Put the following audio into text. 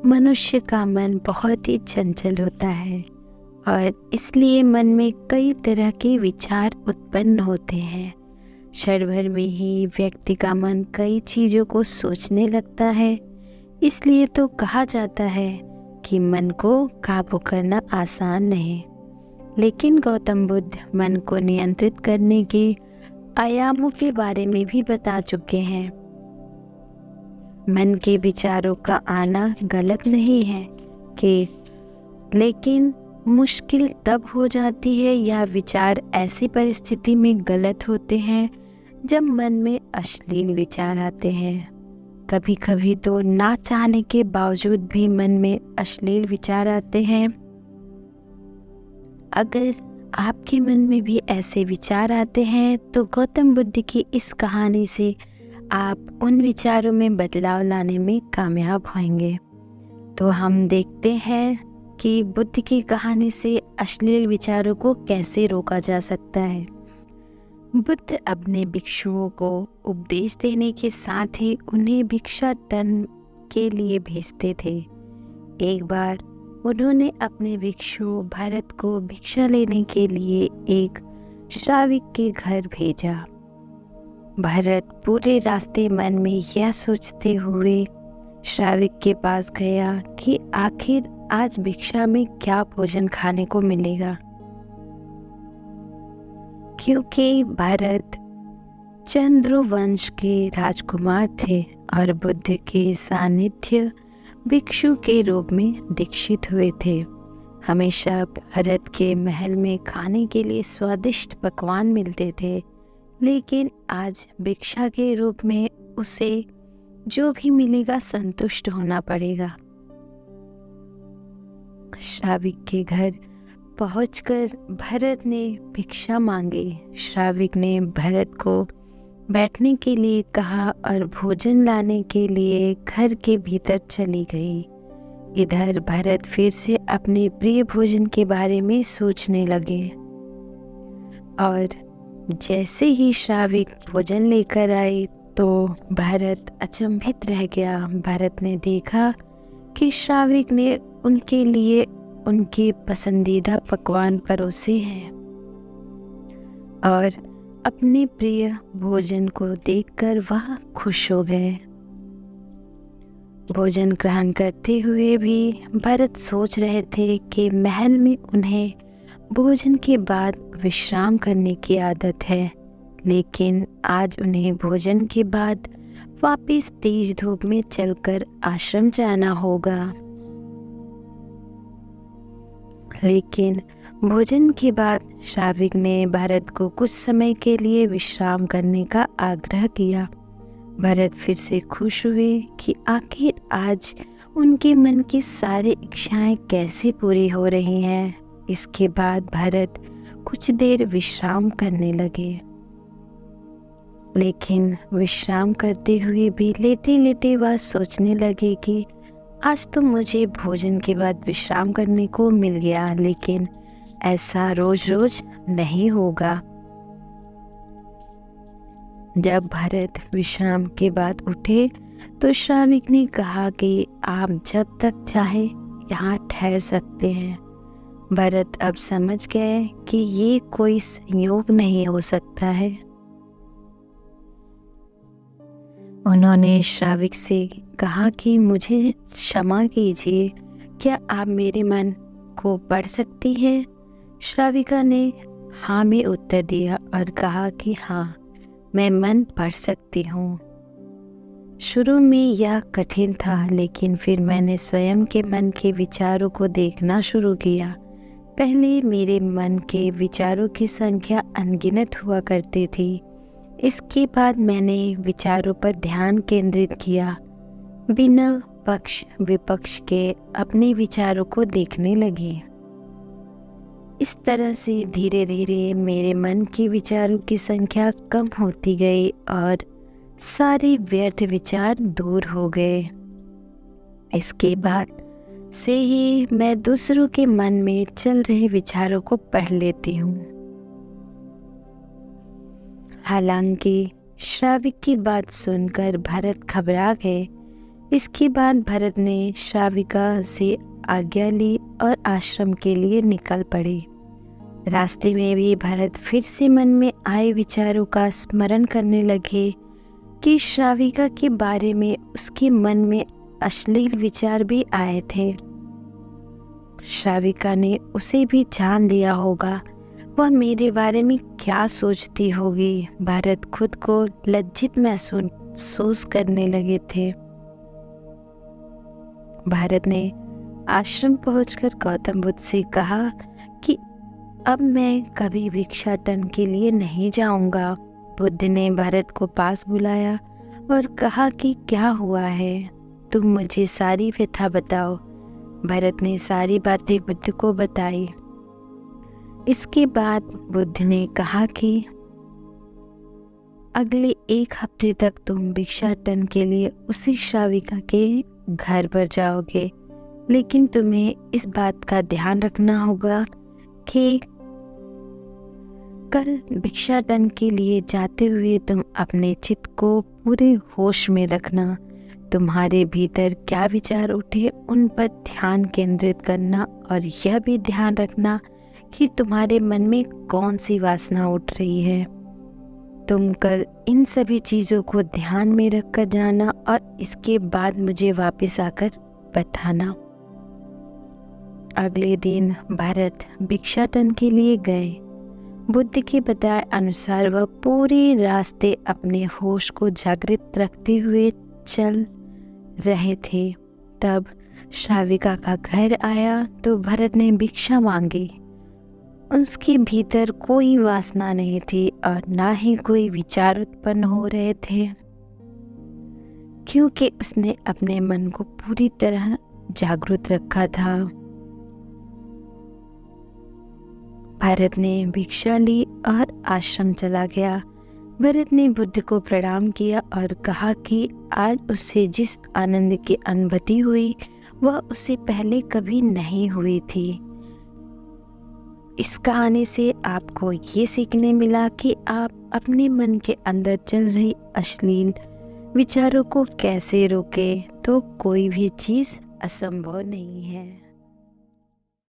मनुष्य का मन बहुत ही चंचल होता है और इसलिए मन में कई तरह के विचार उत्पन्न होते हैं। क्षण भर में ही व्यक्ति का मन कई चीज़ों को सोचने लगता है। इसलिए तो कहा जाता है कि मन को काबू करना आसान नहीं, लेकिन गौतम बुद्ध मन को नियंत्रित करने के आयामों के बारे में भी बता चुके हैं। मन के विचारों का आना गलत नहीं है कि, लेकिन मुश्किल तब हो जाती है या विचार ऐसी परिस्थिति में गलत होते हैं जब मन में अश्लील विचार आते हैं। कभी कभी तो ना चाहने के बावजूद भी मन में अश्लील विचार आते हैं। अगर आपके मन में भी ऐसे विचार आते हैं तो गौतम बुद्ध की इस कहानी से आप उन विचारों में बदलाव लाने में कामयाब होंगे। तो हम देखते हैं कि बुद्ध की कहानी से अश्लील विचारों को कैसे रोका जा सकता है। बुद्ध अपने भिक्षुओं को उपदेश देने के साथ ही उन्हें भिक्षाटन के लिए भेजते थे। एक बार उन्होंने अपने भिक्षु भरत को भिक्षा लेने के लिए एक श्राविक के घर भेजा। भरत पूरे रास्ते मन में यह सोचते हुए श्राविक के पास गया कि आखिर आज भिक्षा में क्या भोजन खाने को मिलेगा, क्योंकि भरत चंद्रवंश के राजकुमार थे और बुद्ध के सानिध्य भिक्षु के रूप में दीक्षित हुए थे। हमेशा भरत के महल में खाने के लिए स्वादिष्ट पकवान मिलते थे, लेकिन आज भिक्षा के रूप में उसे जो भी मिलेगा संतुष्ट होना पड़ेगा। श्राविक के घर पहुंचकर भरत ने भिक्षा मांगी। श्राविक ने भरत को बैठने के लिए कहा और भोजन लाने के लिए घर के भीतर चली गई। इधर भरत फिर से अपने प्रिय भोजन के बारे में सोचने लगे और जैसे ही श्राविक भोजन लेकर आई तो भरत अचंभित रह गया। भरत ने देखा कि श्राविक ने उनके लिए उनके पसंदीदा पकवान परोसे हैं और अपने प्रिय भोजन को देखकर वह खुश हो गए। भोजन ग्रहण करते हुए भी भरत सोच रहे थे कि महल में उन्हें भोजन के बाद विश्राम करने की आदत है, लेकिन आज उन्हें भोजन के बाद वापस तेज धूप में चलकर आश्रम जाना होगा। लेकिन भोजन के बाद श्राविक ने भरत को कुछ समय के लिए विश्राम करने का आग्रह किया। भरत फिर से खुश हुए कि आखिर आज उनके मन की सारी इच्छाएं कैसे पूरी हो रही हैं। इसके बाद भरत कुछ देर विश्राम करने लगे, लेकिन विश्राम करते हुए भी लेटे लेटे वह सोचने लगे कि आज तो मुझे भोजन के बाद विश्राम करने को मिल गया, लेकिन ऐसा रोज रोज नहीं होगा। जब भरत विश्राम के बाद उठे तो श्राविक ने कहा कि आप जब तक चाहे यहाँ ठहर सकते हैं। भरत अब समझ गए कि ये कोई संयोग नहीं हो सकता है। उन्होंने श्राविक से कहा कि मुझे क्षमा कीजिए, क्या आप मेरे मन को पढ़ सकती हैं? श्राविका ने हाँ में उत्तर दिया और कहा कि हाँ, मैं मन पढ़ सकती हूँ। शुरू में यह कठिन था, लेकिन फिर मैंने स्वयं के मन के विचारों को देखना शुरू किया। पहले मेरे मन के विचारों की संख्या अनगिनत हुआ करती थी। इसके बाद मैंने विचारों पर ध्यान केंद्रित किया, बिना पक्ष विपक्ष के अपने विचारों को देखने लगी। इस तरह से धीरे धीरे मेरे मन के विचारों की संख्या कम होती गई और सारे व्यर्थ विचार दूर हो गए। इसके बाद से ही मैं दूसरों के मन में चल रहे विचारों को पढ़ लेती हूँ। हालांकि श्राविक की बात सुनकर भरत घबरा गए, इसके बाद भरत ने श्राविका से आज्ञा ली और आश्रम के लिए निकल पड़े। रास्ते में भी भरत फिर से मन में आए विचारों का स्मरण करने लगे कि श्राविका के बारे में उसके मन में अश्लील विचार भी आए थे। श्राविका ने उसे भी जान लिया होगा, वह मेरे बारे में क्या सोचती होगी। भरत खुद को लज्जित महसूस करने लगे थे। भरत ने आश्रम पहुंचकर गौतम बुद्ध से कहा कि अब मैं कभी भिक्षाटन के लिए नहीं जाऊंगा। बुद्ध ने भरत को पास बुलाया और कहा कि क्या हुआ है, तुम मुझे सारी व्यथा बताओ। भरत ने सारी बातें बुद्ध को बताई। इसके बाद बुद्ध ने कहा कि अगले 1 हफ्ते तक तुम भिक्षाटन के लिए उसी श्राविका के घर पर जाओगे, लेकिन तुम्हें इस बात का ध्यान रखना होगा कि कल भिक्षाटन के लिए जाते हुए तुम अपने चित्त को पूरे होश में रखना। तुम्हारे भीतर क्या विचार उठे उन पर ध्यान केंद्रित करना और यह भी ध्यान रखना कि तुम्हारे मन में कौन सी वासना उठ रही है। तुम कल इन सभी चीज़ों को ध्यान में रखकर जाना और इसके बाद मुझे वापस आकर बताना। अगले दिन भरत भिक्षाटन के लिए गए। बुद्ध के बताए अनुसार वह पूरे रास्ते अपने होश को जागृत रखते हुए चल रहे थे। तब श्राविका का घर आया तो भरत ने भिक्षा मांगी। उसके भीतर कोई वासना नहीं थी और ना ही कोई विचार उत्पन्न हो रहे थे, क्योंकि उसने अपने मन को पूरी तरह जागृत रखा था। भरत ने भिक्षा ली और आश्रम चला गया। भरत ने बुद्ध को प्रणाम किया और कहा कि आज उसे जिस आनंद की अनुभूति हुई वह उसे पहले कभी नहीं हुई थी। इस कहानी से आपको ये सीखने मिला कि आप अपने मन के अंदर चल रही अश्लील विचारों को कैसे रोकें, तो कोई भी चीज़ असंभव नहीं है।